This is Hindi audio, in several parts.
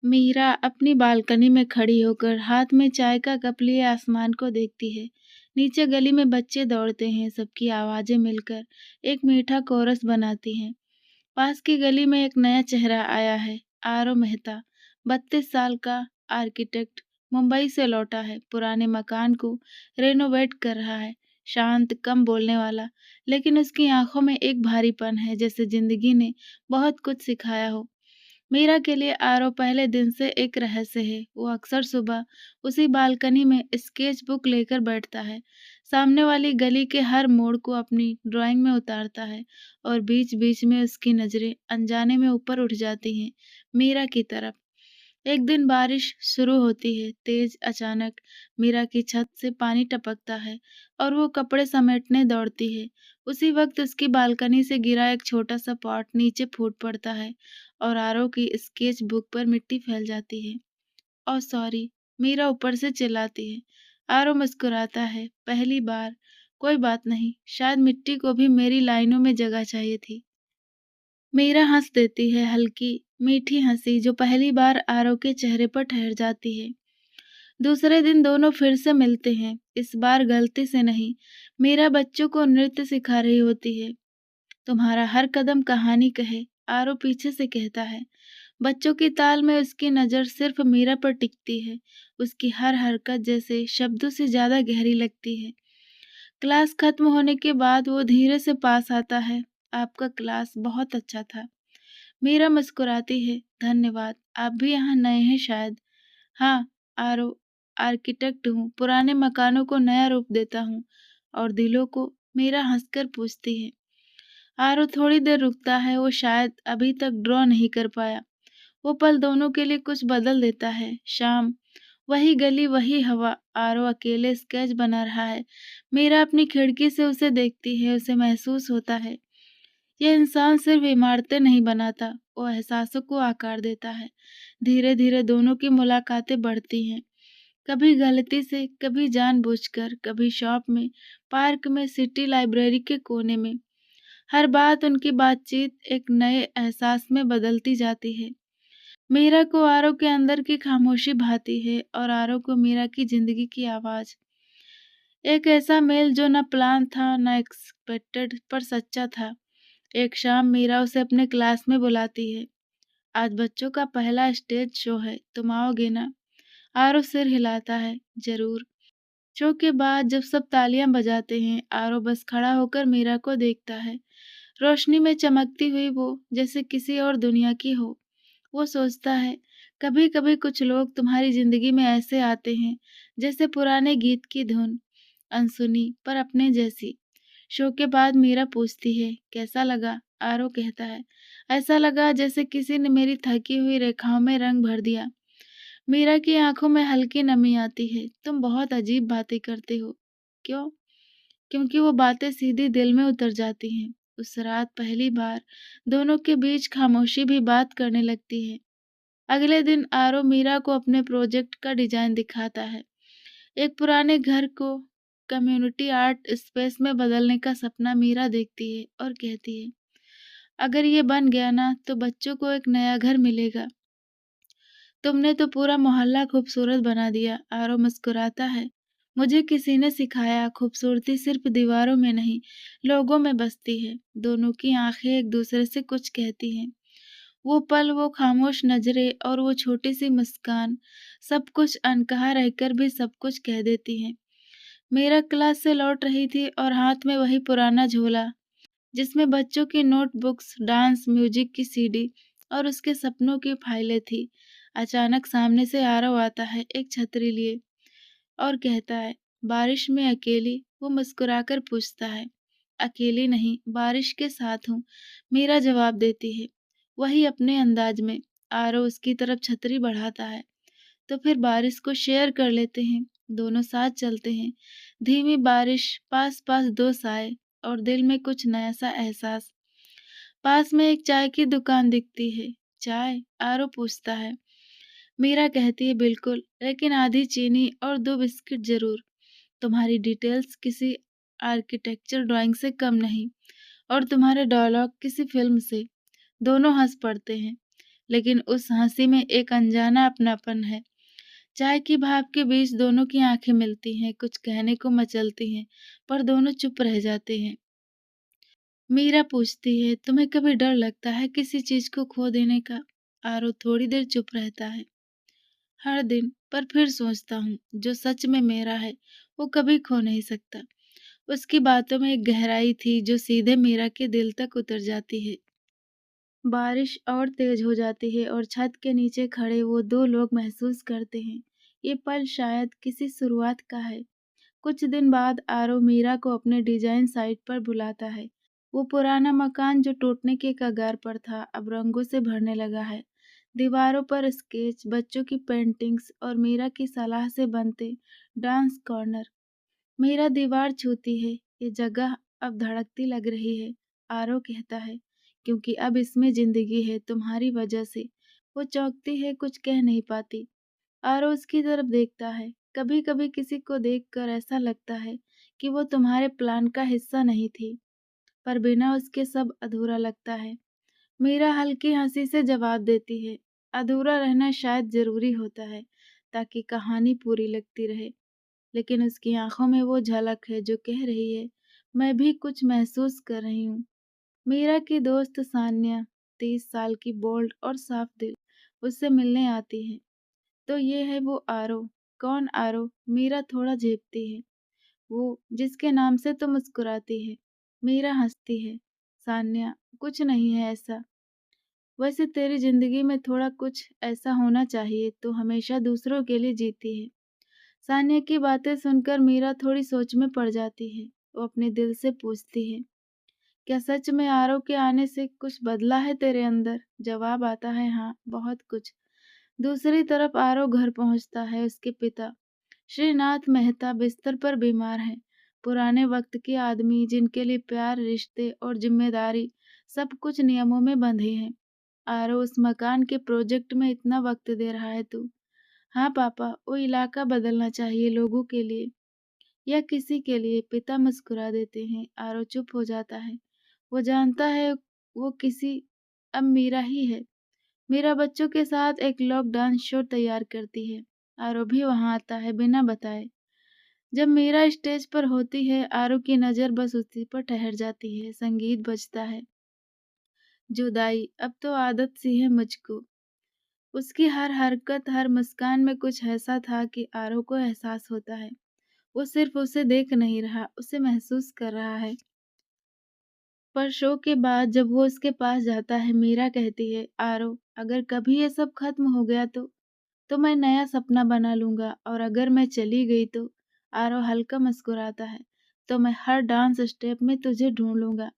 मीरा अपनी बालकनी में खड़ी होकर हाथ में चाय का कप लिए आसमान को देखती है। नीचे गली में बच्चे दौड़ते हैं, सबकी आवाजें मिलकर एक मीठा कोरस बनाती हैं। पास की गली में एक नया चेहरा आया है, आरव मेहता, 32 साल का आर्किटेक्ट, मुंबई से लौटा है। पुराने मकान को रेनोवेट कर रहा है। शांत, कम बोलने वाला, लेकिन उसकी आंखों में एक भारीपन है, जैसे जिंदगी ने बहुत कुछ सिखाया हो। मीरा के लिए आरव पहले दिन से एक रहस्य है। वो अक्सर सुबह उसी बालकनी में स्केच बुक लेकर बैठता है, सामने वाली गली के हर मोड़ को अपनी ड्राइंग में उतारता है, और बीच बीच में उसकी नजरें अनजाने में ऊपर उठ जाती हैं, मीरा की तरफ। एक दिन बारिश शुरू होती है, तेज। अचानक मीरा की छत से पानी टपकता है और वो कपड़े समेटने दौड़ती है। उसी वक्त उसकी बालकनी से गिरा एक छोटा सा पॉट नीचे फूट पड़ता है और आरव की स्केच बुक पर मिट्टी फैल जाती है। ओह सॉरी, मीरा ऊपर से चिल्लाती है। आरव मुस्कुराता है, पहली बार। कोई बात नहीं, शायद मिट्टी को भी मेरी लाइनों में जगह चाहिए थी। मीरा हंस देती है, हल्की मीठी हंसी जो पहली बार आरव के चेहरे पर ठहर जाती है। दूसरे दिन दोनों फिर से मिलते हैं, इस बार गलती से नहीं। मीरा बच्चों को नृत्य सिखा रही होती है। तुम्हारा हर कदम कहानी कहे, आरव पीछे से कहता है। बच्चों की ताल में उसकी नजर सिर्फ मीरा पर टिकती है। उसकी हर हरकत जैसे शब्दों से ज्यादा गहरी लगती है। क्लास खत्म होने के बाद वो धीरे से पास आता है। आपका क्लास बहुत अच्छा था। मीरा मुस्कुराती है, धन्यवाद। आप भी यहाँ नए हैं शायद। हाँ, आरो आर्किटेक्ट हूँ, पुराने मकानों को नया रूप देता हूँ और दिलों को। मीरा हंसकर पूछती है। आरो थोड़ी देर रुकता है, वो शायद अभी तक ड्रॉ नहीं कर पाया। वो पल दोनों के लिए कुछ बदल देता है। शाम, वही गली, वही हवा। आरो अकेले स्केच बना रहा है। मीरा अपनी खिड़की से उसे देखती है, उसे महसूस होता है यह इंसान सिर्फ इमारतें नहीं बनाता, वो एहसासों को आकार देता है। धीरे धीरे दोनों की मुलाकातें बढ़ती हैं, कभी गलती से, कभी जानबूझकर, कभी शॉप में, पार्क में, सिटी लाइब्रेरी के कोने में। हर बात उनकी बातचीत एक नए एहसास में बदलती जाती है। मीरा को आरव के अंदर की खामोशी भाती है और आरव को मीरा की जिंदगी की आवाज। एक ऐसा मेल जो न प्लान था, न एक्सपेक्टेड, पर सच्चा था। एक शाम मीरा उसे अपने क्लास में बुलाती है। आज बच्चों का पहला स्टेज शो है, तुम आओगे ना? आरव सिर हिलाता है, जरूर। शो के बाद जब सब तालियां बजाते हैं, आरव बस खड़ा होकर मीरा को देखता है। रोशनी में चमकती हुई वो जैसे किसी और दुनिया की हो। वो सोचता है, कभी कभी कुछ लोग तुम्हारी जिंदगी में ऐसे आते हैं, जैसे पुराने गीत की धुन, अनसुनी पर अपने जैसी। शो के बाद मीरा पूछती है, कैसा लगा? आरव कहता है, ऐसा लगा जैसे किसी ने मेरी थकी हुई रेखाओं में रंग भर दिया। मीरा की आंखों में हल्की नमी आती है। तुम बहुत अजीब बातें करते हो। क्यों? क्योंकि वो बातें सीधी दिल में उतर जाती हैं। उस रात पहली बार दोनों के बीच खामोशी भी बात करने लगती है। अगले दिन आरव मीरा को अपने प्रोजेक्ट का डिजाइन दिखाता है। एक पुराने घर को कम्युनिटी आर्ट स्पेस में बदलने का सपना मीरा देखती है और कहती है, अगर ये बन गया ना तो बच्चों को एक नया घर मिलेगा। तुमने तो पूरा मोहल्ला खूबसूरत बना दिया। आरव मुस्कुराता है। मुझे किसी ने सिखाया, खूबसूरती सिर्फ दीवारों में नहीं, लोगों में बसती है। दोनों की आंखें एक दूसरे से कुछ कहती हैं। वो पल, वो खामोश नजरें और वो छोटी सी मुस्कान, सब कुछ अनकहा रहकर भी सब कुछ कह देती हैं। मेरा क्लास से लौट रही थी और हाथ में वही पुराना झोला, जिसमें बच्चों की नोटबुक्स, डांस, म्यूजिक की सीडी और उसके सपनों की फाइलें थी। अचानक सामने से आरव आता है, एक छतरी लिए, और कहता है, बारिश में अकेली? वो मुस्कुराकर पूछता है। अकेली नहीं, बारिश के साथ हूँ, मीरा जवाब देती है, वही अपने अंदाज में। आरव उसकी तरफ छतरी बढ़ाता है। तो फिर बारिश को शेयर कर लेते हैं, दोनों साथ चलते हैं। धीमी बारिश, पास पास दो साए, और दिल में कुछ नया सा एहसास। पास में एक चाय की दुकान दिखती है। चाय? आरव पूछता है। मीरा कहती है, बिल्कुल, लेकिन आधी चीनी और दो बिस्किट जरूर। तुम्हारी डिटेल्स किसी आर्किटेक्चर ड्राइंग से कम नहीं, और तुम्हारे डायलॉग किसी फिल्म से। दोनों हंस पड़ते हैं। लेकिन उस हँसी में एक अनजाना अपनापन है। चाय की भाप के बीच दोनों की आंखें मिलती हैं, कुछ कहने को मचलती हैं, पर दोनों चुप रह जाते हैं। मीरा पूछती है, तुम्हें कभी डर लगता है किसी चीज को खो देने का? आरो थोड़ी देर चुप रहता है। हर दिन, पर फिर सोचता हूँ, जो सच में मेरा है, वो कभी खो नहीं सकता। उसकी बातों में एक गहराई थी जो सीधे मीरा के दिल तक उतर जाती है। बारिश और तेज हो जाती है और छत के नीचे खड़े वो दो लोग महसूस करते हैं, ये पल शायद किसी शुरुआत का है। कुछ दिन बाद आरव मीरा को अपने डिजाइन साइट पर बुलाता है। वो पुराना मकान जो टूटने के कगार पर था, अब रंगों से भरने लगा है। दीवारों पर स्केच, बच्चों की पेंटिंग्स और मीरा की सलाह से बनते डांस कॉर्नर। मीरा दीवार छूती है, ये जगह अब धड़कती लग रही है। आरव कहता है, क्योंकि अब इसमें जिंदगी है, तुम्हारी वजह से। वो चौंकती है, कुछ कह नहीं पाती। आरव उसकी तरफ देखता है। कभी कभी किसी को देखकर ऐसा लगता है कि वो तुम्हारे प्लान का हिस्सा नहीं थी, पर बिना उसके सब अधूरा लगता है। मीरा हल्की हंसी से जवाब देती है, अधूरा रहना शायद जरूरी होता है, ताकि कहानी पूरी लगती रहे। लेकिन उसकी आंखों में वो झलक है जो कह रही है, मैं भी कुछ महसूस कर रही हूँ। मीरा की दोस्त सान्या, 30 साल की, बोल्ड और साफ दिल, उससे मिलने आती है। तो ये है वो आरव। कौन आरव? मीरा थोड़ा झेपती है। वो जिसके नाम से तो मुस्कुराती है। मीरा हंसती है। सान्या, कुछ नहीं है ऐसा। वैसे तेरी जिंदगी में थोड़ा कुछ ऐसा होना चाहिए, तो हमेशा दूसरों के लिए जीती है। सान्या की बातें सुनकर मीरा थोड़ी सोच में पड़ जाती है। वो अपने दिल से पूछती है, क्या सच में आरव के आने से कुछ बदला है तेरे अंदर? जवाब आता है, हाँ, बहुत कुछ। दूसरी तरफ आरव घर पहुंचता है। उसके पिता श्रीनाथ मेहता बिस्तर पर बीमार हैं। पुराने वक्त के आदमी जिनके लिए प्यार, रिश्ते और जिम्मेदारी सब कुछ नियमों में बंधे हैं। आरव, उस मकान के प्रोजेक्ट में इतना वक्त दे रहा है तू। हाँ पापा, वो इलाका बदलना चाहिए, लोगों के लिए या किसी के लिए। पिता मुस्कुरा देते हैं। आरव चुप हो जाता है। वो जानता है वो किसी, अब मीरा ही है। मीरा बच्चों के साथ एक लोक डांस शो तैयार करती है। आरव भी वहां आता है बिना बताए। जब मीरा स्टेज पर होती है, आरव की नजर बस उसी पर ठहर जाती है। संगीत बजता है। जुदाई अब तो आदत सी है मुझको। उसकी हर हरकत, हर मुस्कान में कुछ ऐसा था कि आरव को एहसास होता है वो सिर्फ उसे देख नहीं रहा, उसे महसूस कर रहा है। पर शो के बाद जब वो उसके पास जाता है, मीरा कहती है, आरव, अगर कभी ये सब खत्म हो गया तो मैं नया सपना बना लूंगा, और अगर मैं चली गई तो? आरव हल्का मुस्कुराता है, तो मैं हर डांस स्टेप में तुझे ढूंढ लूंगा।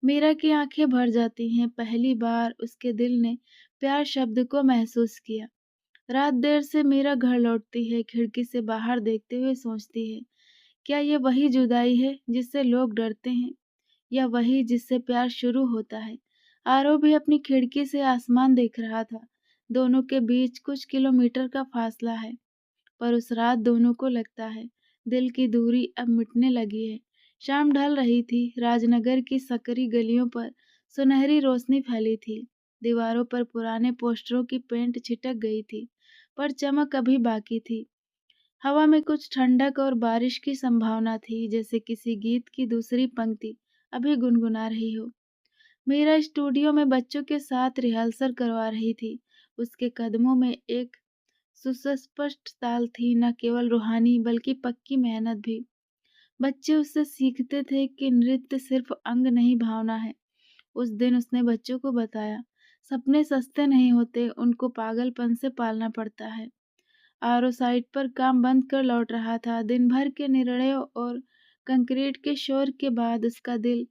मीरा की आंखें भर जाती हैं। पहली बार उसके दिल ने प्यार शब्द को महसूस किया। रात देर से मीरा घर लौटती है। खिड़की से बाहर देखते हुए सोचती है, क्या ये वही जुदाई है जिससे लोग डरते हैं, या वही जिससे प्यार शुरू होता है? आरव भी अपनी खिड़की से आसमान देख रहा था। दोनों के बीच कुछ किलोमीटर का फासला है, पर उस रात दोनों को लगता है दिल की दूरी अब मिटने लगी है। शाम ढल रही थी। राजनगर की सकरी गलियों पर सुनहरी रोशनी फैली थी। दीवारों पर पुराने पोस्टरों की पेंट छिटक गई थी, पर चमक अभी बाकी थी। हवा में कुछ ठंडक और बारिश की संभावना थी, जैसे किसी गीत की दूसरी पंक्ति अभी गुनगुना रही हो। मीरा स्टूडियो में बच्चों के साथ रिहर्सल करवा रही थी। उसके कदमों में एक सुस्पष्ट ताल थी, न केवल रूहानी बल्कि पक्की मेहनत भी। बच्चे उससे सीखते थे कि नृत्य सिर्फ अंग नहीं, भावना है। उस दिन उसने बच्चों को बताया, सपने सस्ते नहीं होते, उनको पागलपन से पालना पड़ता है। आरओ साइट पर काम बंद कर लौट रहा था। दिन भर के निर्णयों और कंक्रीट के शोर के बाद उसका दिल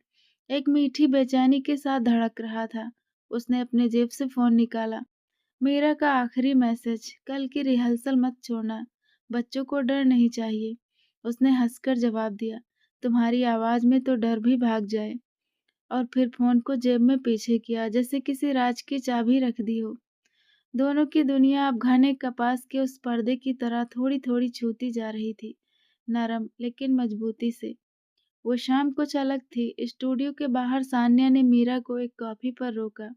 एक मीठी बेचैनी के साथ धड़क रहा था। उसने अपने जेब से फोन निकाला। मीरा का आखिरी मैसेज, कल की रिहर्सल मत छोड़ना, बच्चों को डर नहीं चाहिए। उसने हंसकर जवाब दिया, तुम्हारी आवाज में तो डर भी भाग जाए। और फिर फोन को जेब में पीछे किया, जैसे किसी राज की चाबी रख दी हो। दोनों की दुनिया अब घने कपास के उस पर्दे की तरह थोड़ी थोड़ी छूती जा रही थी, नरम लेकिन मजबूती से। वो शाम कुछ अलग थी। स्टूडियो के बाहर सान्या ने मीरा को एक कॉफी पर रोका।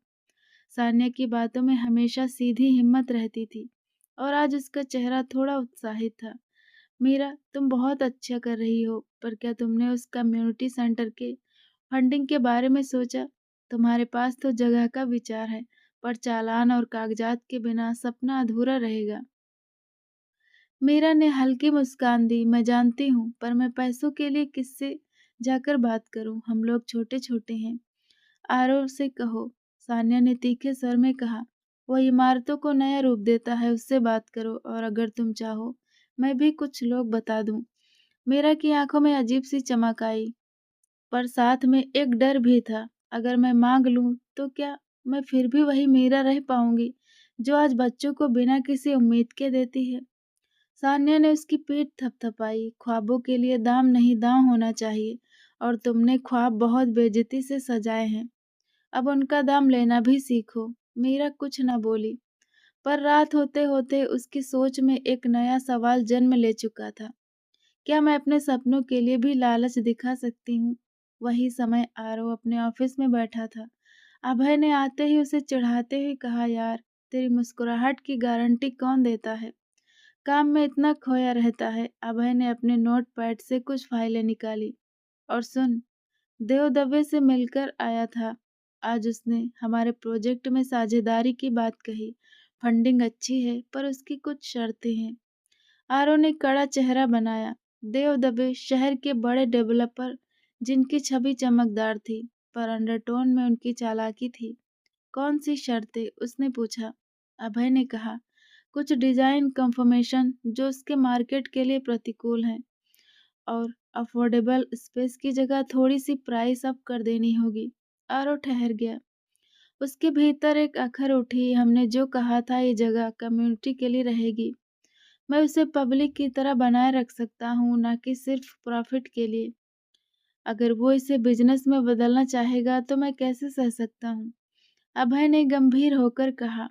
सान्या की बातों में हमेशा सीधी हिम्मत रहती थी और आज उसका चेहरा थोड़ा उत्साहित था। मीरा, तुम बहुत अच्छा कर रही हो, पर क्या तुमने उस कम्युनिटी सेंटर के फंडिंग के बारे में सोचा? तुम्हारे पास तो जगह का विचार है, पर चालान और कागजात के बिना सपना अधूरा रहेगा। मीरा ने हल्की मुस्कान दी। मैं जानती हूँ, पर मैं पैसों के लिए किससे जाकर बात करूँ? हम लोग छोटे छोटे हैं। आरव से कहो, सान्या ने तीखे स्वर में कहा। वो इमारतों को नया रूप देता है, उससे बात करो, और अगर तुम चाहो मैं भी कुछ लोग बता दूं। मीरा की आंखों में अजीब सी चमक आई, पर साथ में एक डर भी था। अगर मैं मांग लूं तो क्या मैं फिर भी वही मीरा रह पाऊंगी जो आज बच्चों को बिना किसी उम्मीद के देती है? सान्या ने उसकी पीठ थपथपाई। ख्वाबों के लिए दाम नहीं, दाम होना चाहिए, और तुमने ख्वाब बहुत बेइज्जती से सजाए हैं। अब उनका दाम लेना भी सीखो। मीरा कुछ न बोली, पर रात होते होते उसकी सोच में एक नया सवाल जन्म ले चुका था। क्या मैं अपने सपनों के लिए भी लालच दिखा सकती हूँ? वही समय आरव अपने ऑफिस में बैठा था। अभय ने आते ही उसे चिढ़ाते हुए कहा, यार, तेरी मुस्कुराहट की गारंटी कौन देता है? काम में इतना खोया रहता है। अभय ने अपने नोट पैड से कुछ फाइलें निकाली। और सुन, देव दबे से मिलकर आया था। आज उसने हमारे प्रोजेक्ट में साझेदारी की बात कही। फंडिंग अच्छी है, पर उसकी कुछ शर्तें हैं। आरव ने कड़ा चेहरा बनाया। देव दबे शहर के बड़े डेवलपर, जिनकी छवि चमकदार थी, पर अंडरटोन में उनकी चालाकी थी। कौन सी शर्तें? उसने पूछा। अभय ने कहा, कुछ डिजाइन कंफर्मेशन जो उसके मार्केट के लिए प्रतिकूल हैं, और अफोर्डेबल स्पेस की जगह थोड़ी सी प्राइस अप कर देनी होगी। आरव ठहर गया। उसके भीतर एक अखर उठी। हमने जो कहा था, ये जगह कम्युनिटी के लिए रहेगी। मैं उसे पब्लिक की तरह बनाए रख सकता हूँ, न कि सिर्फ प्रॉफिट के लिए। अगर वो इसे बिजनेस में बदलना चाहेगा तो मैं कैसे सह सकता हूँ? अभय ने गंभीर होकर कहा,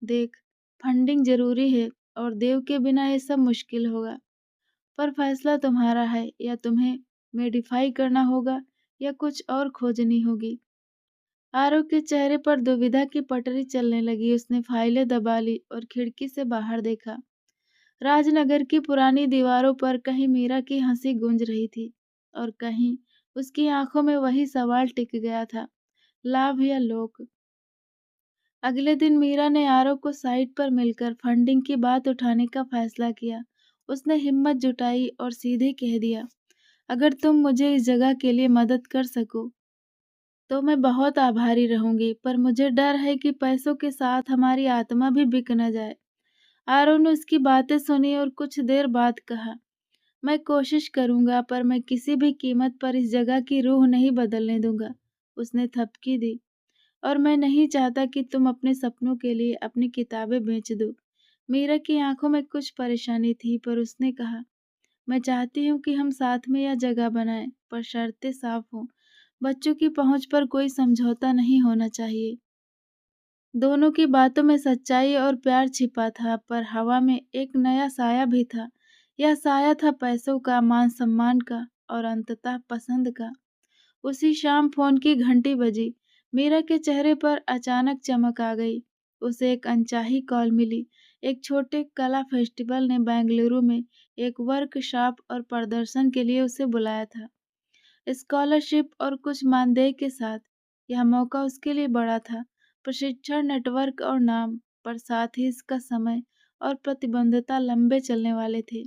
देख, फंडिंग जरूरी है, और देव के बिना ये सब मुश्किल होगा, पर फैसला तुम्हारा है। या तुम्हें मेडिफाई करना होगा, या कुछ और खोजनी होगी। आरव के चेहरे पर दुविधा की पटरी चलने लगी। उसने फाइलें दबा ली और खिड़की से बाहर देखा। राजनगर की पुरानी दीवारों पर कहीं मीरा की हंसी गूंज रही थी, और कहीं उसकी आंखों में वही सवाल टिक गया था, लाभ या लोक। अगले दिन मीरा ने आरव को साइट पर मिलकर फंडिंग की बात उठाने का फैसला किया। उसने हिम्मत जुटाई और सीधे कह दिया, अगर तुम मुझे इस जगह के लिए मदद कर सको तो मैं बहुत आभारी रहूंगी, पर मुझे डर है कि पैसों के साथ हमारी आत्मा भी बिक न जाए। आरव ने उसकी बातें सुनी और कुछ देर बाद कहा, मैं कोशिश करूंगा, पर मैं किसी भी कीमत पर इस जगह की रूह नहीं बदलने दूंगा। उसने थपकी दी। और मैं नहीं चाहता कि तुम अपने सपनों के लिए अपनी किताबें बेच दो। मीरा की आंखों में कुछ परेशानी थी, पर उसने कहा, मैं चाहती हूँ कि हम साथ में यह जगह बनाएं, पर शर्तें साफ हों। बच्चों की पहुंच पर कोई समझौता नहीं होना चाहिए। दोनों की बातों में सच्चाई और प्यार छिपा था, पर हवा में एक नया साया भी था। यह साया था पैसों का, मान सम्मान का, और अंततः पसंद का। उसी शाम फोन की घंटी बजी। मीरा के चेहरे पर अचानक चमक आ गई। उसे एक अनचाही कॉल मिली। एक छोटे कला फेस्टिवल ने बेंगलुरु में एक वर्कशॉप और प्रदर्शन के लिए उसे बुलाया था, स्कॉलरशिप और कुछ मानदेय के साथ। यह मौका उसके लिए बड़ा था, प्रशिक्षण, नेटवर्क और नाम, पर साथ ही इसका समय और प्रतिबद्धता लंबे चलने वाले थे।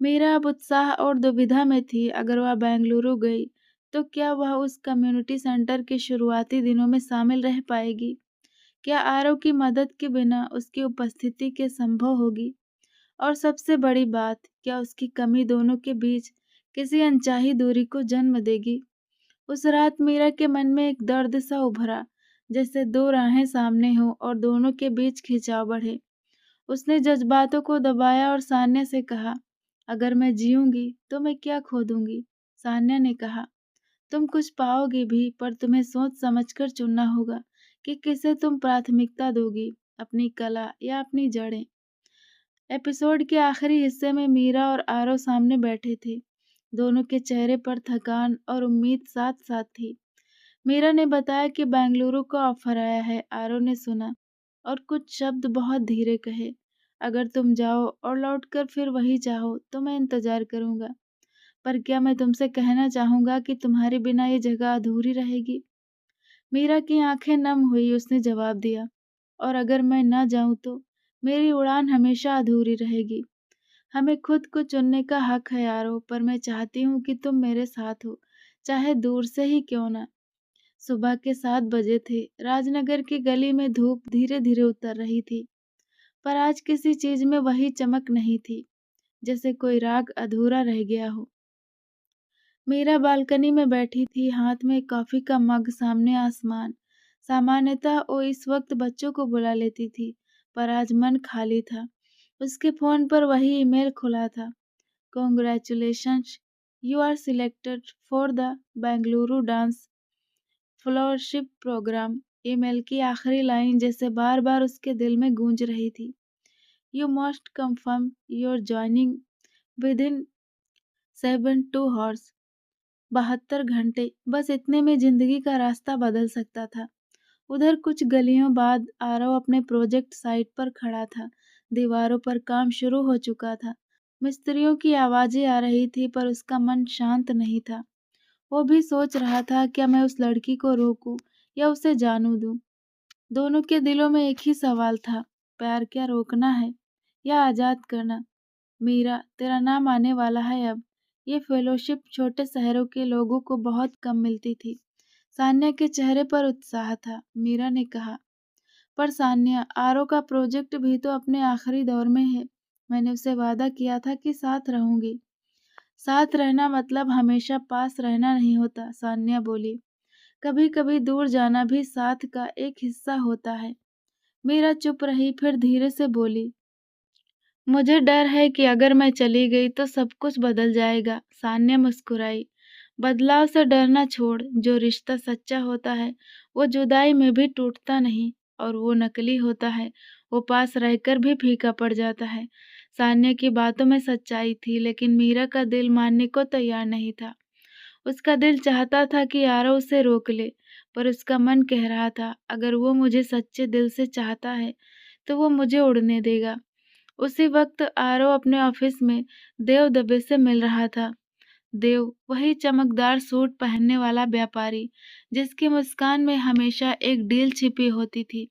मीरा अब उत्साह और दुविधा में थी। अगर वह बेंगलुरु गई तो क्या वह उस कम्युनिटी सेंटर के शुरुआती दिनों में शामिल रह पाएगी? क्या आरव की मदद के बिना उसकी उपस्थिति के संभव होगी? और सबसे बड़ी बात, क्या उसकी कमी दोनों के बीच किसी अनचाही दूरी को जन्म देगी? उस रात मीरा के मन में एक दर्द सा उभरा, जैसे दो राहें सामने हों और दोनों के बीच खिंचाव बढ़े। उसने जज्बातों को दबाया और सान्या से कहा, अगर मैं जीऊंगी तो मैं क्या खो दूंगी? सान्या ने कहा, तुम कुछ पाओगे भी, पर तुम्हें सोच समझकर चुनना होगा कि किसे तुम प्राथमिकता दोगी, अपनी कला या अपनी जड़ें। एपिसोड के आखिरी हिस्से में मीरा और आरव सामने बैठे थे। दोनों के चेहरे पर थकान और उम्मीद साथ साथ थी। मीरा ने बताया कि बेंगलुरु का ऑफर आया है। आरव ने सुना और कुछ शब्द बहुत धीरे कहे। अगर तुम जाओ और लौटकर फिर वही चाहो तो मैं इंतजार करूंगा। पर क्या मैं तुमसे कहना चाहूंगा कि तुम्हारे बिना ये जगह अधूरी रहेगी। मीरा की आंखें नम हुई। उसने जवाब दिया, और अगर मैं न जाऊं तो मेरी उड़ान हमेशा अधूरी रहेगी। हमें खुद को चुनने का हक है यारो, पर मैं चाहती हूँ कि तुम मेरे साथ हो, चाहे दूर से ही क्यों ना। सुबह के 7 बजे थे। राजनगर की गली में धूप धीरे धीरे उतर रही थी, पर आज किसी चीज में वही चमक नहीं थी, जैसे कोई राग अधूरा रह गया हो। मीरा बालकनी में बैठी थी, हाथ में कॉफी का मग, सामने आसमान। सामान्यतः वो इस वक्त बच्चों को बुला लेती थी, पर आज मन खाली था। उसके फोन पर वही ईमेल खुला था। Congratulations, you are selected for the Bengaluru dance fellowship program. Email की आखिरी लाइन जैसे बार बार उसके दिल में गूंज रही थी। You must confirm your joining with in 72 horse. 72 घंटे, बस इतने में जिंदगी का रास्ता बदल सकता था। उधर कुछ गलियों बाद आरव अपने प्रोजेक्ट साइट पर खड़ा था। दीवारों पर काम शुरू हो चुका था। मिस्त्रियों की आवाजें आ रही थी, पर उसका मन शांत नहीं था। वो भी सोच रहा था, क्या मैं उस लड़की को रोकूं या उसे जानू दूं। दोनों के दिलों में एक ही सवाल था, प्यार क्या रोकना है या आजाद करना। मीरा, तेरा नाम आने वाला है अब। ये फेलोशिप छोटे शहरों के लोगों को बहुत कम मिलती थी। सान्या के चेहरे पर उत्साह था। मीरा ने कहा, पर सान्या, आरो का प्रोजेक्ट भी तो अपने आखिरी दौर में है। मैंने उसे वादा किया था कि साथ रहूंगी। साथ रहना मतलब हमेशा पास रहना नहीं होता, सान्या बोली। कभी कभी दूर जाना भी साथ का एक हिस्सा होता है। मीरा चुप रही, फिर धीरे से बोली, मुझे डर है कि अगर मैं चली गई तो सब कुछ बदल जाएगा। सान्या मुस्कुराई। बदलाव से डरना छोड़। जो रिश्ता सच्चा होता है वो जुदाई में भी टूटता नहीं, और वो नकली होता है वो पास रहकर भी फीका पड़ जाता है। सान्या की बातों में सच्चाई थी, लेकिन मीरा का दिल मानने को तैयार नहीं था। उसका दिल चाहता था कि आरव उसे रोक ले, पर उसका मन कह रहा था, अगर वो मुझे सच्चे दिल से चाहता है तो वो मुझे उड़ने देगा। उसी वक्त आरव अपने ऑफिस में देव दबे से मिल रहा था। देव, वही चमकदार सूट पहनने वाला व्यापारी जिसकी मुस्कान में हमेशा एक डील छिपी होती थी।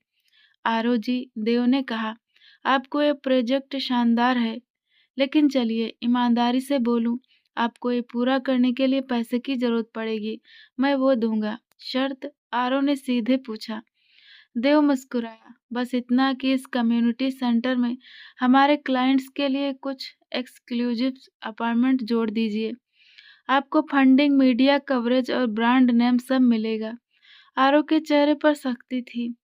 आरव जी, देव ने कहा, आपको ये प्रोजेक्ट शानदार है, लेकिन चलिए ईमानदारी से बोलूं, आपको ये पूरा करने के लिए पैसे की जरूरत पड़ेगी। मैं वो दूंगा। शर्त? आरव ने सीधे पूछा। देव मुस्कुराया। बस इतना कि इस कम्युनिटी सेंटर में हमारे क्लाइंट्स के लिए कुछ एक्सक्लूसिव अपार्टमेंट जोड़ दीजिए। आपको फंडिंग, मीडिया कवरेज और ब्रांड नेम सब मिलेगा। आरव के चेहरे पर सख्ती थी।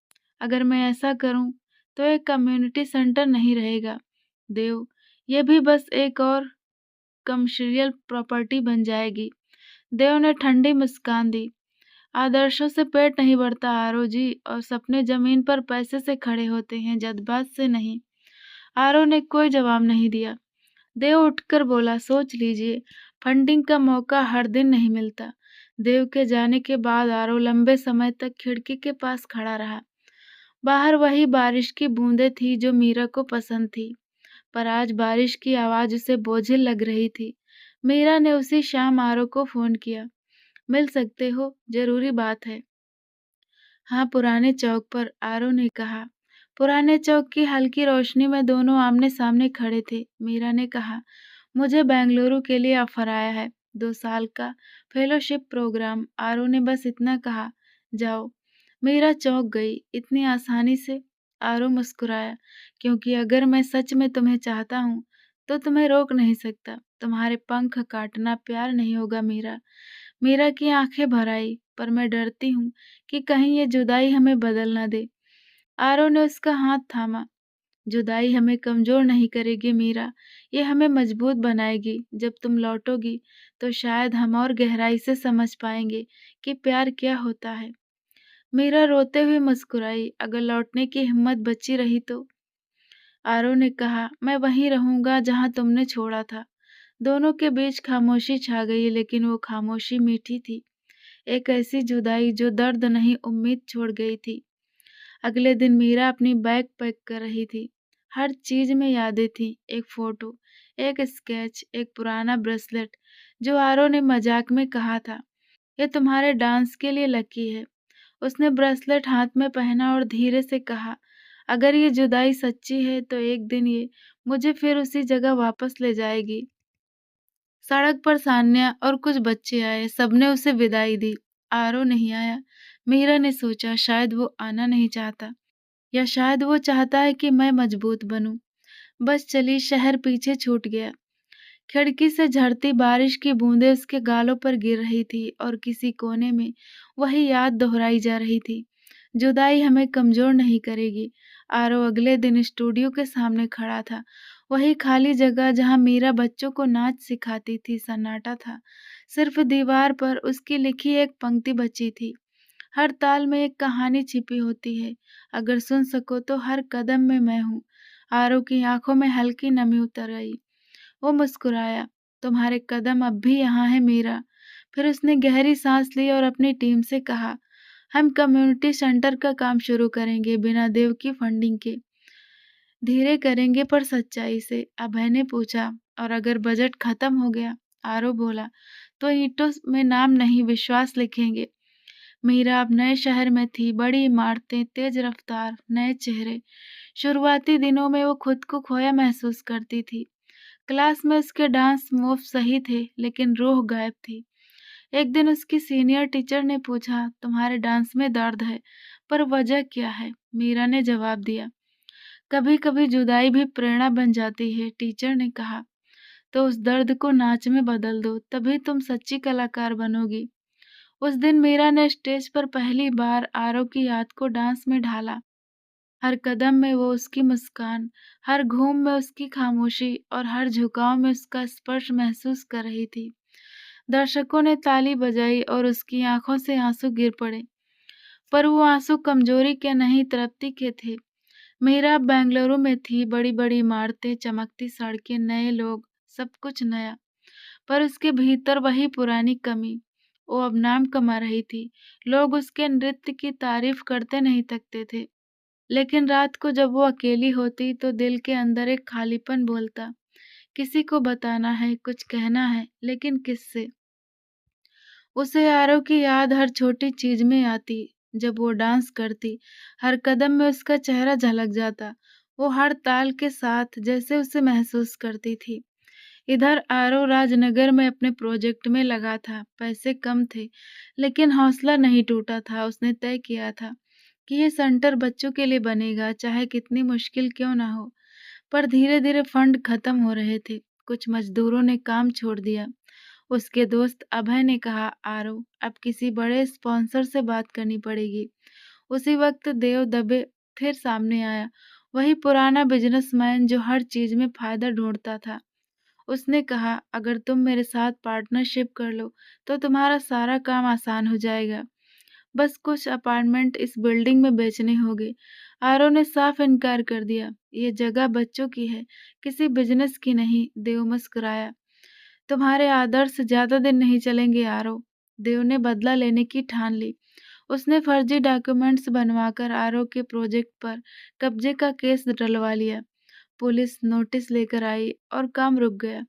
अगर मैं ऐसा करूं तो एक कम्युनिटी सेंटर नहीं रहेगा देव, ये भी बस एक और कमर्शियल प्रॉपर्टी बन जाएगी। देव ने ठंडी मुस्कान दी। आदर्शों से पेट नहीं भरता आरव जी, और सपने जमीन पर पैसे से खड़े होते हैं, जज्बात से नहीं। आरव ने कोई जवाब नहीं दिया। देव उठकर बोला, सोच लीजिए, फंडिंग का मौका हर दिन नहीं मिलता। देव के जाने के बाद आरव लंबे समय तक खिड़की के पास खड़ा रहा। बाहर वही बारिश की बूंदें थी जो मीरा को पसंद थी, पर आज बारिश की आवाज उसे बोझिल लग रही थी। मीरा ने उसी शाम आरव को फोन किया। मिल सकते हो, जरूरी बात है। हाँ, पुराने चौक पर, आरव ने कहा। पुराने चौक की हल्की रोशनी में दोनों आमने सामने खड़े थे। मीरा ने कहा, मुझे बेंगलुरु के लिए ऑफर आया है, 2 साल का फेलोशिप प्रोग्राम। आरव ने बस इतना कहा, जाओ। मीरा चौंक गई। इतनी आसानी से? आरव मुस्कुराया, क्योंकि अगर मैं सच में तुम्हें चाहता हूँ तो तुम्हें रोक नहीं सकता। तुम्हारे पंख काटना प्यार नहीं होगा मीरा। मीरा की आंखें भर आई, पर मैं डरती हूँ कि कहीं ये जुदाई हमें बदल ना दे। आरव ने उसका हाथ थामा। जुदाई हमें कमजोर नहीं करेगी मीरा, ये हमें मजबूत बनाएगी। जब तुम लौटोगी तो शायद हम और गहराई से समझ पाएंगे कि प्यार क्या होता है। मीरा रोते हुए मुस्कुराई। अगर लौटने की हिम्मत बची रही तो? आरव ने कहा, मैं वहीं रहूंगा जहां तुमने छोड़ा था। दोनों के बीच खामोशी छा गई, लेकिन वो खामोशी मीठी थी। एक ऐसी जुदाई जो दर्द नहीं उम्मीद छोड़ गई थी। अगले दिन मीरा अपनी बैग पैक कर रही थी। हर चीज में यादें थी, एक फोटो, एक स्केच, एक पुराना ब्रेसलेट जो आरो ने मजाक में कहा था, ये तुम्हारे डांस के लिए लकी है। उसने ब्रेसलेट हाथ में पहना और धीरे से कहा, अगर ये जुदाई सच्ची है तो एक दिन ये मुझे फिर उसी जगह वापस ले जाएगी। सड़क पर सान्या और कुछ बच्चे आए, सबने उसे विदाई दी। आरो नहीं आया। मीरा ने सोचा शायद वो आना नहीं चाहता, या शायद वो चाहता है कि मैं मजबूत बनूं। बस चली, शहर पीछे छूट गया। खिड़की से झड़ती बारिश की बूंदें उसके गालों पर गिर रही थी और किसी कोने में वही याद दोहराई जा रही थी, जुदाई हमें कमजोर नहीं करेगी। आरो अगले दिन स्टूडियो के सामने खड़ा था। वही खाली जगह जहां मीरा बच्चों को नाच सिखाती थी, सन्नाटा था। सिर्फ दीवार पर उसकी लिखी एक पंक्ति बची थी, हर ताल में एक कहानी छिपी होती है, अगर सुन सको तो हर कदम में मैं हूँ। आरो की आंखों में हल्की नमी उतर आई। वो मुस्कुराया, तुम्हारे कदम अब भी यहाँ है मीरा। फिर उसने गहरी सांस ली और अपनी टीम से कहा, हम कम्युनिटी सेंटर का काम शुरू करेंगे, बिना देव की फंडिंग के। धीरे करेंगे पर सच्चाई से। अभय ने पूछा, और अगर बजट खत्म हो गया? आरो बोला, तो ईंटों में नाम नहीं, विश्वास लिखेंगे। मीरा अब नए शहर में थी, बड़ी इमारतें, तेज रफ्तार, नए चेहरे। शुरुआती दिनों में वो खुद को खोया महसूस करती थी। क्लास में उसके डांस मूव सही थे, लेकिन रूह गायब थी। एक दिन उसकी सीनियर टीचर ने पूछा, तुम्हारे डांस में दर्द है, पर वजह क्या है? मीरा ने जवाब दिया, कभी कभी जुदाई भी प्रेरणा बन जाती है। टीचर ने कहा, तो उस दर्द को नाच में बदल दो, तभी तुम सच्ची कलाकार बनोगी। उस दिन मीरा ने स्टेज पर पहली बार आरव की याद को डांस में ढाला। हर कदम में वो उसकी मुस्कान, हर घूम में उसकी खामोशी और हर झुकाव में उसका स्पर्श महसूस कर रही थी। दर्शकों ने ताली बजाई और उसकी आंखों से आंसू गिर पड़े, पर वो आंसू कमजोरी के नहीं, तृप्ति के थे। मीरा बेंगलुरु में थी, बड़ी बड़ी इमारतें, चमकती सड़कें, नए लोग, सब कुछ नया, पर उसके भीतर वही पुरानी कमी। वो अब नाम कमा रही थी, लोग उसके नृत्य की तारीफ करते नहीं थकते थे, लेकिन रात को जब वो अकेली होती तो दिल के अंदर एक खालीपन बोलता, किसी को बताना है, कुछ कहना है, लेकिन किससे? उसे आरव की याद हर छोटी चीज में आती। जब वो डांस करती, हर कदम में उसका चेहरा झलक जाता। वो हर ताल के साथ जैसे उसे महसूस करती थी। इधर आरव राजनगर में अपने प्रोजेक्ट में लगा था। पैसे कम थे, लेकिन हौसला नहीं टूटा था। उसने तय किया था कि ये सेंटर बच्चों के लिए बनेगा, चाहे कितनी मुश्किल क्यों ना हो। पर धीरे धीरे फंड खत्म हो रहे थे। कुछ मजदूरों ने काम छोड़ दिया। उसके दोस्त अभय ने कहा, आरो अब किसी बड़े स्पॉन्सर से बात करनी पड़ेगी। उसी वक्त देव दबे फिर सामने आया, वही पुराना बिजनेसमैन जो हर चीज में फायदा ढूंढता था। उसने कहा, अगर तुम मेरे साथ पार्टनरशिप कर लो तो तुम्हारा सारा काम आसान हो जाएगा। बस कुछ अपार्टमेंट इस बिल्डिंग में बेचने होंगे। आरो ने साफ इनकार कर दिया, ये जगह बच्चों की है, किसी बिजनेस की नहीं। देव मुस्कुराया, तुम्हारे आदर्श ज्यादा दिन नहीं चलेंगे आरो। देव ने बदला लेने की ठान ली। उसने फर्जी डॉक्यूमेंट्स बनवाकर आरो के प्रोजेक्ट पर कब्जे का केस डलवा लिया। पुलिस नोटिस लेकर आई और काम रुक गया।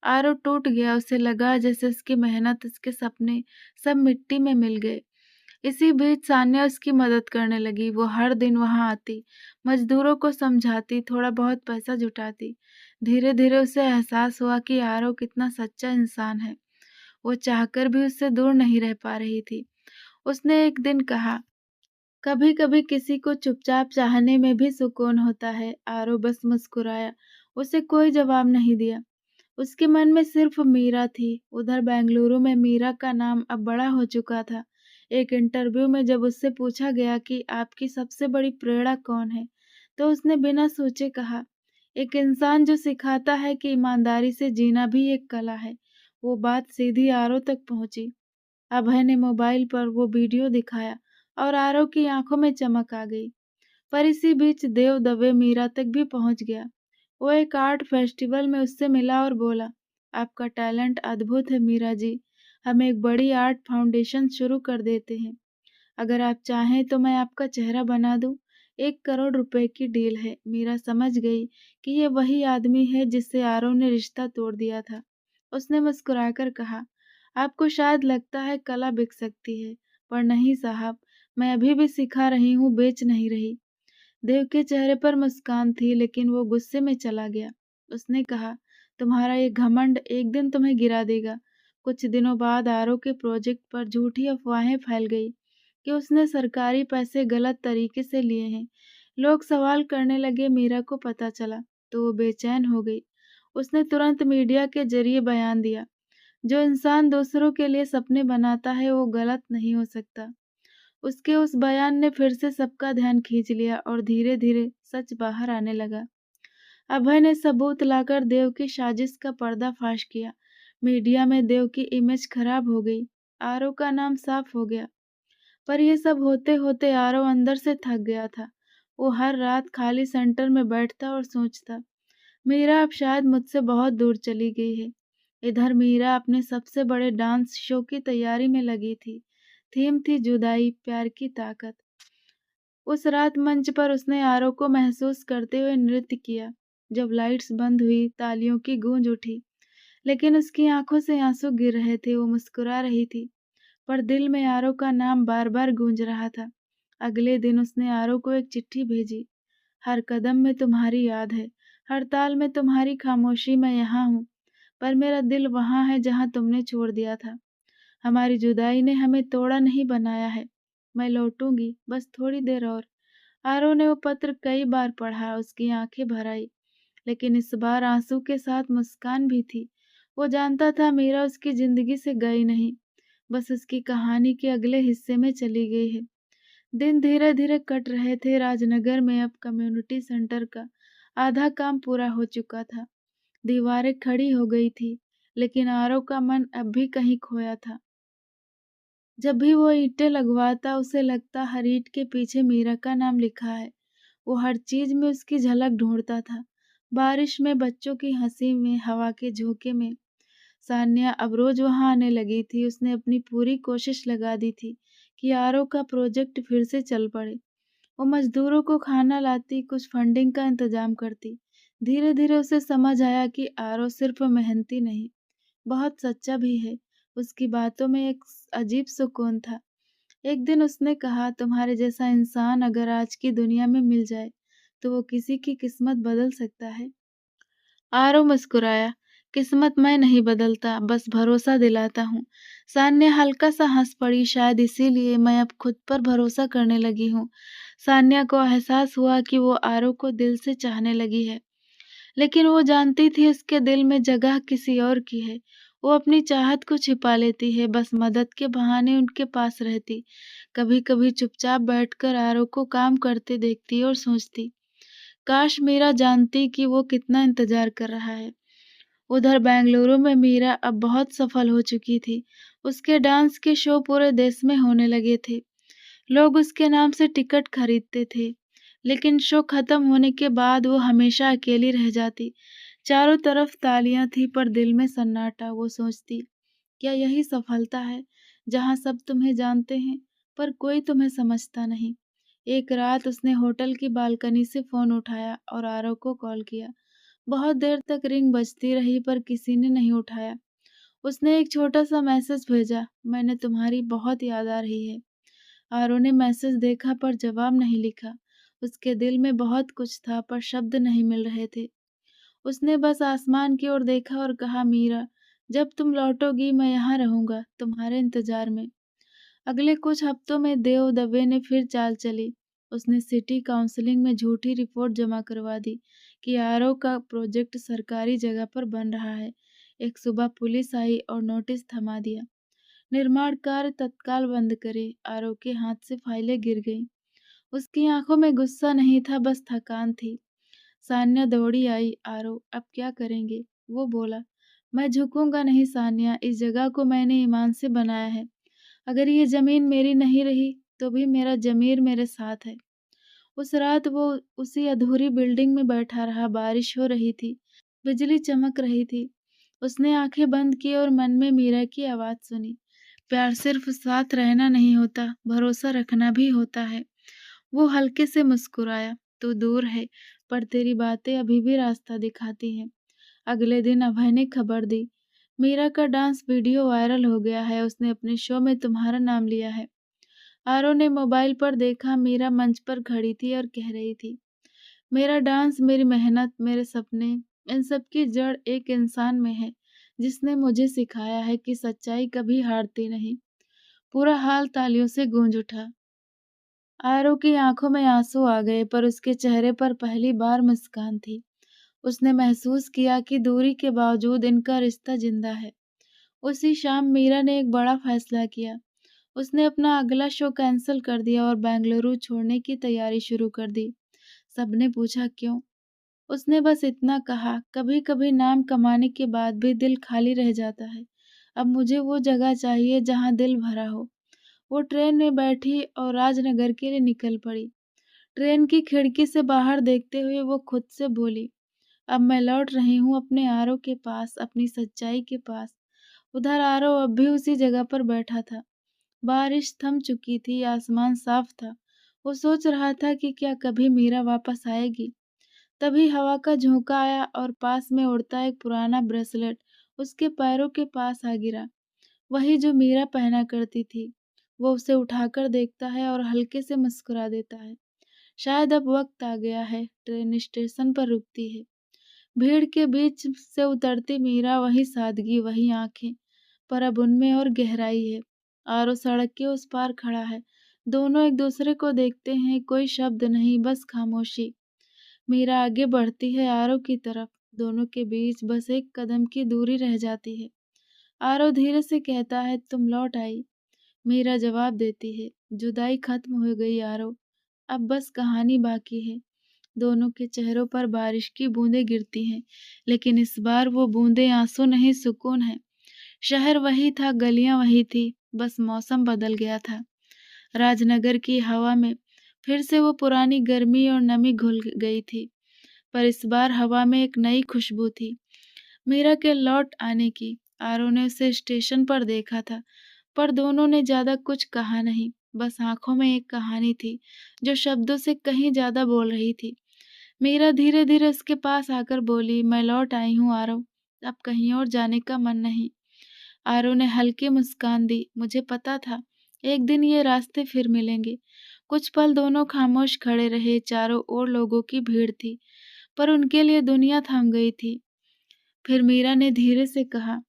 आरो टूट गया। उसे लगा जैसे उसकी मेहनत, उसके सपने सब मिट्टी में मिल गए। इसी बीच सान्या उसकी मदद करने लगी। वो हर दिन वहां आती, मजदूरों को समझाती, थोड़ा बहुत पैसा जुटाती। धीरे धीरे उसे एहसास हुआ कि आरो कितना सच्चा इंसान है। वो चाहकर भी उससे दूर नहीं रह पा रही थी। उसने एक दिन कहा, कभी कभी किसी को चुपचाप चाहने में भी सुकून होता है। आरो बस मुस्कुराया, उसे कोई जवाब नहीं दिया। उसके मन में सिर्फ मीरा थी। उधर बेंगलुरु में मीरा का नाम अब बड़ा हो चुका था। एक इंटरव्यू में जब उससे पूछा गया कि आपकी सबसे बड़ी प्रेरणा कौन है, तो उसने बिना सोचे कहा, एक इंसान जो सिखाता है कि ईमानदारी से जीना भी एक कला है। वो बात सीधी आरो तक पहुंची। अभय ने मोबाइल पर वो वीडियो दिखाया और आरो की आंखों में चमक आ गई। पर इसी बीच देव दवे मीरा तक भी पहुंच गया। वो एक आर्ट फेस्टिवल में उससे मिला और बोला, आपका टैलेंट अद्भुत है मीरा जी। हम एक बड़ी आर्ट फाउंडेशन शुरू कर देते हैं। अगर आप चाहें तो मैं आपका चेहरा बना दूं। 1 करोड़ रुपए की डील है। मीरा समझ गई कि ये वही आदमी है जिससे आरव ने रिश्ता तोड़ दिया था। उसने मुस्कुराकर कहा, आपको शायद लगता है कला बिक सकती है, पर नहीं साहब, मैं अभी भी सिखा रही हूँ, बेच नहीं रही। देव के चेहरे पर मुस्कान थी, लेकिन वो गुस्से में चला गया। उसने कहा, तुम्हारा ये घमंड एक दिन तुम्हें गिरा देगा। कुछ दिनों बाद आरव के प्रोजेक्ट पर झूठी अफवाहें फैल गई कि उसने सरकारी पैसे गलत तरीके से लिए हैं। लोग सवाल करने लगे। मीरा को पता चला तो वो बेचैन हो गई। उसने तुरंत मीडिया के जरिए बयान दिया, जो इंसान दूसरों के लिए सपने बनाता है वो गलत नहीं हो सकता। उसके उस बयान ने फिर से सबका ध्यान खींच लिया और धीरे धीरे सच बाहर आने लगा। अभय ने सबूत लाकर देव की साजिश का पर्दाफाश किया। मीडिया में देव की इमेज खराब हो गई। आरव का नाम साफ हो गया। पर यह सब होते होते आरव अंदर से थक गया था। वो हर रात खाली सेंटर में बैठता और सोचता, मीरा अब शायद मुझसे बहुत दूर चली गई है। इधर मीरा अपने सबसे बड़े डांस शो की तैयारी में लगी थी। थीम थी जुदाई, प्यार की ताकत। उस रात मंच पर उसने आरव को महसूस करते हुए नृत्य किया। जब लाइट्स बंद हुई, तालियों की गूंज उठी, लेकिन उसकी आंखों से आंसू गिर रहे थे। वो मुस्कुरा रही थी, पर दिल में आरव का नाम बार बार गूंज रहा था। अगले दिन उसने आरव को एक चिट्ठी भेजी। हर कदम में तुम्हारी याद है, हर ताल में तुम्हारी खामोशी। मैं यहाँ हूँ, पर मेरा दिल वहाँ है जहाँ तुमने छोड़ दिया था। हमारी जुदाई ने हमें तोड़ा नहीं, बनाया है। मैं लौटूंगी, बस थोड़ी देर और। आरव ने वो पत्र कई बार पढ़ा। उसकी आंखें भर आई, लेकिन इस बार आंसू के साथ मुस्कान भी थी। वो जानता था मीरा उसकी जिंदगी से गई नहीं, बस उसकी कहानी के अगले हिस्से में चली गई है। दिन धीरे धीरे कट रहे थे। राजनगर में अब कम्युनिटी सेंटर का आधा काम पूरा हो चुका था। दीवारें खड़ी हो गई थी, लेकिन आरव का मन अब भी कहीं खोया था। जब भी वो ईंटें लगवाता, उसे लगता हर ईंट के पीछे मीरा का नाम लिखा है। वो हर चीज में उसकी झलक ढूंढता था। बारिश में, बच्चों की हंसी में, हवा के झोंके में। सान्या अब रोज वहां आने लगी थी। उसने अपनी पूरी कोशिश लगा दी थी कि आरव का प्रोजेक्ट फिर से चल पड़े। वो मजदूरों को खाना लाती, कुछ फंडिंग का इंतजाम करती। धीरे धीरे उसे समझ आया कि आरव सिर्फ मेहनती नहीं, बहुत सच्चा भी है। उसकी बातों में एक अजीब सुकून था। एक दिन उसने कहा, तुम्हारे जैसा इंसान अगर आज की दुनिया में मिल जाए तो वो किसी की किस्मत बदल सकता है। आरव मुस्कुराया, किस्मत मैं नहीं बदलता, बस भरोसा दिलाता हूँ। सान्या हल्का सा हंस पड़ी, शायद इसीलिए मैं अब खुद पर भरोसा करने लगी हूँ। सान्या को एहसास हुआ कि वो आरव को दिल से चाहने लगी है, लेकिन वो जानती थी उसके दिल में जगह किसी और की है। वो अपनी चाहत को छिपा लेती है, बस मदद के बहाने उनके पास रहती। कभी कभी चुपचाप बैठकर आरव को काम करते देखती और सोचती, काश मीरा जानती कि वो कितना इंतजार कर रहा है। उधर बेंगलुरु में मीरा अब बहुत सफल हो चुकी थी। उसके डांस के शो पूरे देश में होने लगे थे। लोग उसके नाम से टिकट खरीदते थे, लेकिन शो खत्म होने के बाद वो हमेशा अकेली रह जाती। चारों तरफ तालियां थी, पर दिल में सन्नाटा। वो सोचती, क्या यही सफलता है, जहां सब तुम्हें जानते हैं पर कोई तुम्हें समझता नहीं। एक रात उसने होटल की बालकनी से फोन उठाया और आरव को कॉल किया। बहुत देर तक रिंग बजती रही, पर किसी ने नहीं उठाया। उसने एक छोटा सा मैसेज भेजा, मैंने तुम्हारी बहुत याद आ रही है। आरव ने मैसेज देखा, पर जवाब नहीं लिखा। उसके दिल में बहुत कुछ था, पर शब्द नहीं मिल रहे थे। उसने बस आसमान की ओर देखा और कहा, मीरा, जब तुम लौटोगी मैं यहाँ रहूंगा, तुम्हारे इंतजार में। अगले कुछ हफ्तों में देव दबे ने फिर चाल चली। उसने सिटी काउंसिलिंग में झूठी रिपोर्ट जमा करवा दी कि आरव का प्रोजेक्ट सरकारी जगह पर बन रहा है। एक सुबह पुलिस आई और नोटिस थमा दिया, निर्माण कार्य तत्काल बंद करे। आरव के हाथ से फाइलें गिर गईं। उसकी आंखों में गुस्सा नहीं था, बस थकान थी। सान्या दौड़ी आई, आरव अब क्या करेंगे? वो बोला, मैं झुकूंगा नहीं सान्या, इस जगह को मैंने ईमान से बनाया है। अगर ये जमीन मेरी नहीं रही तो भी मेरा जमीर मेरे साथ है। उस रात वो उसी अधूरी बिल्डिंग में बैठा रहा। बारिश हो रही थी, बिजली चमक रही थी, उसने आंखें बंद की और मन में मीरा की आवाज सुनी। प्यार सिर्फ साथ रहना नहीं होता, भरोसा रखना भी होता है। वो हल्के से मुस्कुराया। तू दूर है, पर तेरी बातें अभी भी रास्ता दिखाती हैं। अगले दिन अभय ने खबर दी, मीरा का डांस वीडियो वायरल हो गया है, उसने अपने शो में तुम्हारा नाम लिया है। आरव ने मोबाइल पर देखा, मीरा मंच पर खड़ी थी और कह रही थी, मेरा डांस, मेरी मेहनत, मेरे सपने, इन सब की जड़ एक इंसान में है, जिसने मुझे सिखाया है कि सच्चाई कभी हारती नहीं। पूरा हाल तालियों से गूंज उठा। आरव की आंखों में आंसू आ गए, पर उसके चेहरे पर पहली बार मुस्कान थी। उसने महसूस किया कि दूरी के बावजूद इनका रिश्ता जिंदा है। उसी शाम मीरा ने एक बड़ा फैसला किया। उसने अपना अगला शो कैंसिल कर दिया और बेंगलुरु छोड़ने की तैयारी शुरू कर दी। सबने पूछा क्यों? उसने बस इतना कहा, कभी-कभी नाम कमाने के बाद भी दिल खाली रह जाता है। अब मुझे वो जगह चाहिए जहाँ दिल भरा हो। वो ट्रेन में बैठी और राजनगर के लिए निकल पड़ी। ट्रेन की खिड़की से बाहर देखते हुए वो खुद से बोली, अब मैं लौट रही हूँ अपने आरव के पास, अपनी सच्चाई के पास। उधर आरव अब भी उसी जगह पर बैठा था। बारिश थम चुकी थी, आसमान साफ था। वो सोच रहा था कि क्या कभी मीरा वापस आएगी। तभी हवा का झोंका आया और पास में उड़ता एक पुराना ब्रेसलेट उसके पैरों के पास आ गिरा। वही जो मीरा पहना करती थी। वो उसे उठाकर देखता है और हल्के से मुस्कुरा देता है। शायद अब वक्त आ गया है। ट्रेन स्टेशन पर रुकती है। भीड़ के बीच से उतरती मीरा, वही सादगी, वही आंखें, पर अब उनमें और गहराई है। आरो सड़क के उस पार खड़ा है। दोनों एक दूसरे को देखते हैं, कोई शब्द नहीं, बस खामोशी। मीरा आगे बढ़ती है आरव की तरफ। दोनों के बीच बस एक कदम की दूरी रह जाती है। आरव धीरे से कहता है, तुम लौट आई। मीरा जवाब देती है, जुदाई खत्म हो गई आरव, अब बस कहानी बाकी है। दोनों के चेहरों पर बारिश की बूंदें गिरती हैं, लेकिन इस बार वो बूंदें आंसू नहीं, सुकून है। शहर वही था, गलियां वही थी, बस मौसम बदल गया था। राजनगर की हवा में फिर से वो पुरानी गर्मी और नमी घुल गई थी, पर इस बार हवा में एक नई खुशबू थी, मीरा के लौट आने की। आरव ने उसे स्टेशन पर देखा था, पर दोनों ने ज्यादा कुछ कहा नहीं। बस आंखों में एक कहानी थी, जो शब्दों से कहीं ज्यादा बोल रही थी। मीरा धीरे धीरे उसके पास आकर बोली, मैं लौट आई हूँ आरव, अब कहीं और जाने का मन नहीं। आरव ने हल्की मुस्कान दी, मुझे पता था एक दिन ये रास्ते फिर मिलेंगे। कुछ पल दोनों खामोश खड़े रहे। चारों ओर लोगों की भीड़ थी, पर उनके लिए दुनिया थम गई थी। फिर मीरा ने धीरे से कहा,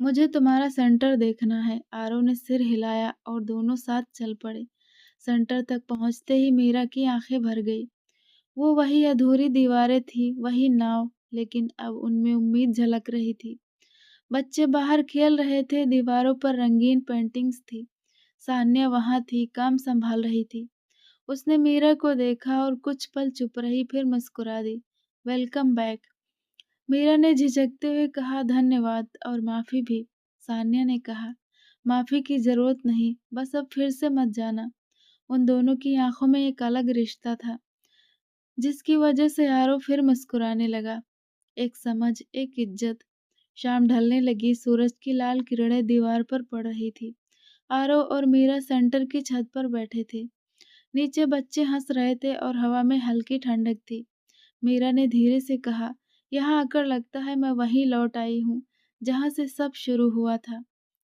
मुझे तुम्हारा सेंटर देखना है। आरव ने सिर हिलाया और दोनों साथ चल पड़े। सेंटर तक पहुंचते ही मीरा की आंखें भर गई। वो वही अधूरी दीवारें थी, वही नाव, लेकिन अब उनमें उम्मीद झलक रही थी। बच्चे बाहर खेल रहे थे, दीवारों पर रंगीन पेंटिंग्स थी। सान्या वहां थी, काम संभाल रही थी। उसने मीरा को देखा और कुछ पल चुप रही, फिर मुस्कुरा दी, वेलकम बैक। मीरा ने झिझकते हुए कहा, धन्यवाद और माफी भी। सान्या ने कहा, माफी की जरूरत नहीं, बस अब फिर से मत जाना। उन दोनों की आंखों में एक अलग रिश्ता था, जिसकी वजह से आरव फिर मुस्कुराने लगा। एक समझ, एक इज्जत। शाम ढलने लगी, सूरज की लाल किरणें दीवार पर पड़ रही थी। आरव और मीरा सेंटर की छत पर बैठे थे। नीचे बच्चे हंस रहे थे और हवा में हल्की ठंडक थी। मीरा ने धीरे से कहा, यहाँ आकर लगता है मैं वहीं लौट आई हूँ, जहाँ से सब शुरू हुआ था।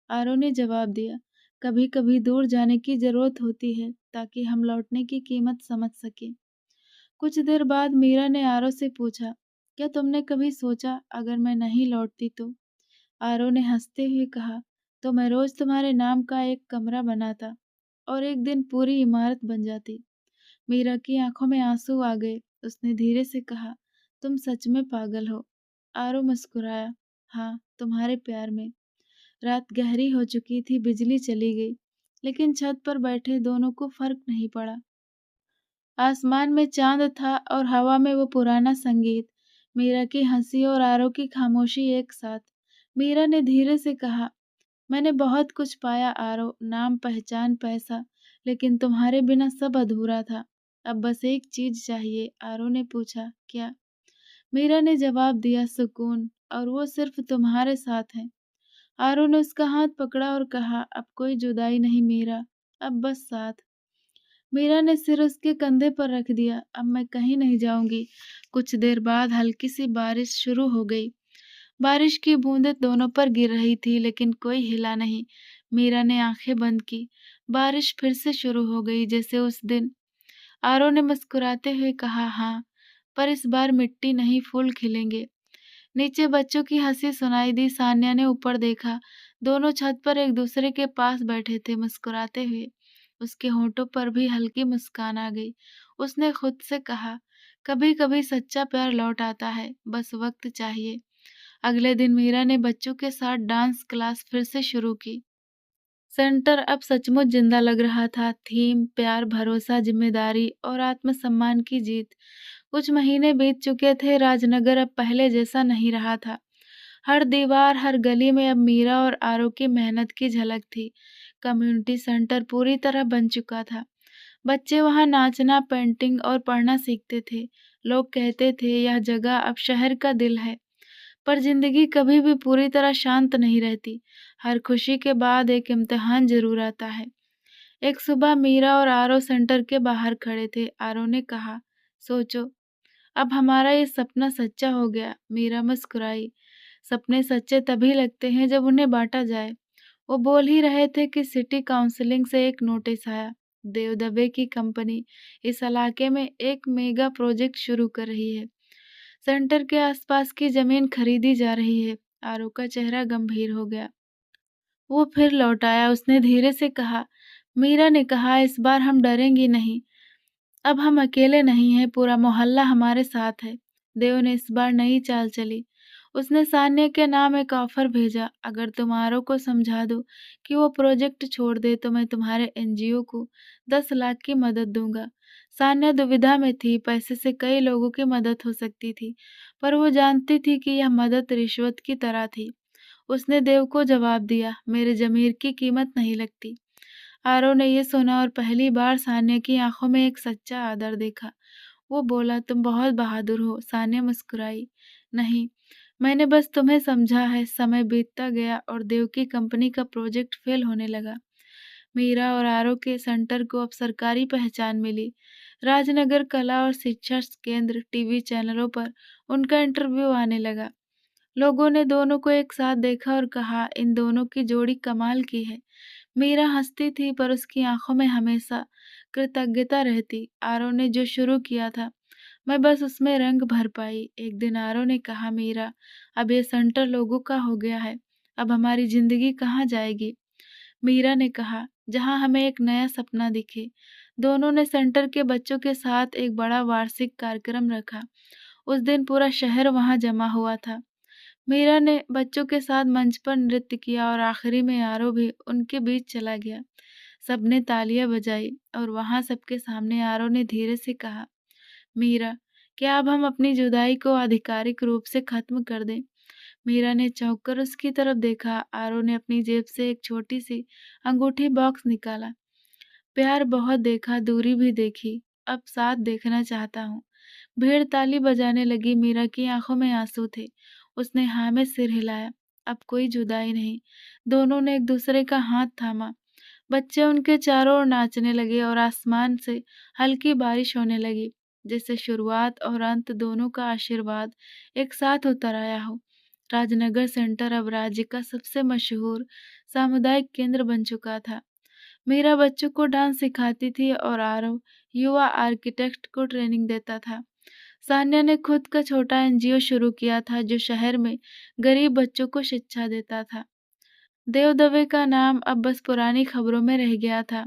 आरव ने जवाब दिया, कभी कभी दूर जाने की जरूरत होती है, ताकि हम लौटने की कीमत समझ सकें। कुछ देर बाद मीरा ने आरव से पूछा, क्या तुमने कभी सोचा अगर मैं नहीं लौटती तो? आरव ने हंसते हुए कहा, तो मैं रोज तुम्हारे नाम का एक कमरा बनाता और एक दिन पूरी इमारत बन जाती। मीरा की आंखों में आंसू आ गए। उसने धीरे से कहा, तुम सच में पागल हो। आरव मुस्कुराया, हाँ, तुम्हारे प्यार में। रात गहरी हो चुकी थी, बिजली चली गई, लेकिन छत पर बैठे दोनों को फर्क नहीं पड़ा। आसमान में चांद था और हवा में वो पुराना संगीत, मीरा की हंसी और आरव की खामोशी एक साथ। मीरा ने धीरे से कहा, मैंने बहुत कुछ पाया आरव, नाम, पहचान, पैसा, लेकिन तुम्हारे बिना सब अधूरा था। अब बस एक चीज चाहिए। आरव ने पूछा, क्या? मीरा ने जवाब दिया, सुकून। और वो सिर्फ तुम्हारे साथ है। आरव ने उसका हाथ पकड़ा और कहा, अब कोई जुदाई नहीं मीरा, अब बस साथ। मीरा ने सिर उसके कंधे पर रख दिया। अब मैं कहीं नहीं जाऊंगी। कुछ देर बाद हल्की सी बारिश शुरू हो गई। बारिश की बूंदें दोनों पर गिर रही थी, लेकिन कोई हिला नहीं। मीरा ने आंखें बंद की। बारिश फिर से शुरू हो गई, जैसे उस दिन। आरव ने मुस्कुराते हुए कहा, हाँ, पर इस बार मिट्टी नहीं, फूल खिलेंगे। नीचे बच्चों की हंसी सुनाई दी। सान्या ने ऊपर देखा। दोनों छत पर एक दूसरे के पास बैठे थे, मुस्कुराते हुए। उसके होठों पर भी हल्की मुस्कान आ गई। उसने खुद से कहा, कभी कभी सच्चा प्यार लौट आता है, बस वक्त चाहिए। अगले दिन मीरा ने बच्चों के साथ डांस क्लास फिर से शुरू की। सेंटर अब सचमुच जिंदा लग रहा था। थीम प्यार, भरोसा, जिम्मेदारी और आत्मसम्मान की जीत। कुछ महीने बीत चुके थे। राजनगर अब पहले जैसा नहीं रहा था। हर दीवार, हर गली में अब मीरा और आरव की मेहनत की झलक थी। कम्युनिटी सेंटर पूरी तरह बन चुका था। बच्चे वहां नाचना, पेंटिंग और पढ़ना सीखते थे। लोग कहते थे यह जगह अब शहर का दिल है। पर जिंदगी कभी भी पूरी तरह शांत नहीं रहती। हर खुशी के बाद एक इम्तिहान जरूर आता है। एक सुबह मीरा और आरव सेंटर के बाहर खड़े थे। आरव ने कहा, सोचो, अब हमारा ये सपना सच्चा हो गया। मीरा मुस्कुराई। सपने सच्चे तभी लगते हैं जब उन्हें बांटा जाए। वो बोल ही रहे थे कि सिटी काउंसिलिंग से एक नोटिस आया। देव दबे की कंपनी इस इलाके में एक मेगा प्रोजेक्ट शुरू कर रही है। सेंटर के आसपास की जमीन खरीदी जा रही है। आरव का चेहरा गंभीर हो गया। वो फिर लौट आया। उसने धीरे से कहा, मीरा ने कहा, इस बार हम डरेंगी नहीं। अब हम अकेले नहीं हैं, पूरा मोहल्ला हमारे साथ है। देव ने इस बार नई चाल चली। उसने सान्या के नाम एक ऑफर भेजा, अगर तुम आरव को समझा दो कि वो प्रोजेक्ट छोड़ दे तो मैं तुम्हारे एनजीओ को 10 लाख की मदद दूंगा। सान्या दुविधा में थी। पैसे से कई लोगों की मदद हो सकती थी, पर वो जानती थी कि यह मदद रिश्वत की तरह थी। उसने देव को जवाब दिया, मेरे जमीर की कीमत नहीं लगती। आरव ने ये सुना और पहली बार सान्या की आंखों में एक सच्चा आदर देखा। वो बोला, तुम बहुत बहादुर हो। सान्या मुस्कुराई, नहीं, मैंने बस तुम्हें समझा है। समय बीतता गया और देव की कंपनी का प्रोजेक्ट फेल होने लगा। मीरा और आरव के सेंटर को अब सरकारी पहचान मिली। राजनगर कला और शिक्षा केंद्र टीवी चैनलों पर उनका इंटरव्यू आने लगा। लोगों ने दोनों को एक साथ देखा और कहा, इन दोनों की जोड़ी कमाल की है। मीरा हंसती थी, पर उसकी आंखों में हमेशा कृतज्ञता रहती। आरव ने जो शुरू किया था, मैं बस उसमें रंग भर पाई। एक दिन आरव ने कहा, मीरा, अब ये सेंटर लोगों का हो गया है, अब हमारी जिंदगी कहाँ जाएगी? मीरा ने कहा, जहाँ हमें एक नया सपना दिखे। दोनों ने सेंटर के बच्चों के साथ एक बड़ा वार्षिक कार्यक्रम रखा। उस दिन पूरा शहर वहां जमा हुआ था। मीरा ने बच्चों के साथ मंच पर नृत्य किया और आखिरी में आरव भी उनके बीच चला गया। सबने तालियां बजाई और वहां सबके सामने आरव ने धीरे से कहा, मीरा, क्या अब हम अपनी जुदाई को आधिकारिक रूप से खत्म कर दें? मीरा ने चौंक कर उसकी तरफ देखा। आरव ने अपनी जेब से एक छोटी सी अंगूठी बॉक्स निकाला। प्यार बहुत देखा, दूरी भी देखी, अब साथ देखना चाहता हूँ। भीड़ ताली बजाने लगी। मीरा की आंखों में आंसू थे। उसने हाँ में सिर हिलाया। अब कोई जुदाई नहीं। दोनों ने एक दूसरे का हाथ थामा। बच्चे उनके चारों ओर नाचने लगे और आसमान से हल्की बारिश होने लगी, जैसे शुरुआत और अंत दोनों का आशीर्वाद एक साथ उतर आया हो। राजनगर सेंटर अब राज्य का सबसे मशहूर सामुदायिक केंद्र बन चुका था। मीरा बच्चों को डांस सिखाती थी और आरव युवा आर्किटेक्ट को ट्रेनिंग देता था। सान्या ने खुद का छोटा एनजीओ शुरू किया था, जो शहर में गरीब बच्चों को शिक्षा देता था। देव दवे का नाम अब बस पुरानी खबरों में रह गया था।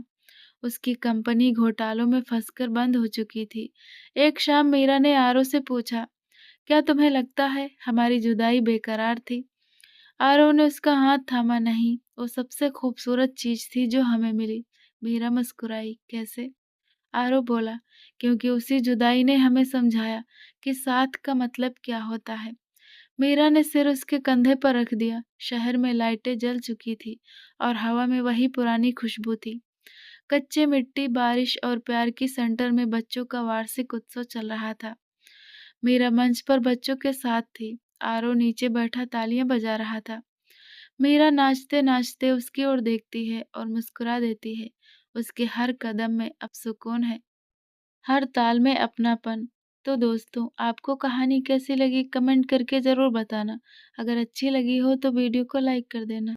उसकी कंपनी घोटालों में फंसकर बंद हो चुकी थी। एक शाम मीरा ने आरव से पूछा, क्या तुम्हें लगता है हमारी जुदाई बेकरार थी? आरव ने उसका हाथ थामा, नहीं, वो सबसे खूबसूरत चीज थी जो हमें मिली। मीरा मुस्कुराई, कैसे? आरव बोला, क्योंकि उसी जुदाई ने हमें समझाया कि साथ का मतलब क्या होता है। मीरा ने सिर उसके कंधे पर रख दिया। शहर में लाइटें जल चुकी थी और हवा में वही पुरानी खुशबू थी। कच्चे मिट्टी, बारिश और प्यार की सेंटर में बच्चों का वार्षिक उत्सव चल रहा था। मीरा मंच पर बच्चों के साथ थी। आरव नीचे बैठा तालियां बजा रहा था। मीरा नाचते-नाचते उसकी ओर देखती है और मुस्कुरा देती है। उसके हर कदम में अब सुकून है, हर ताल में अपनापन। तो दोस्तों, आपको कहानी कैसी लगी कमेंट करके ज़रूर बताना। अगर अच्छी लगी हो तो वीडियो को लाइक कर देना।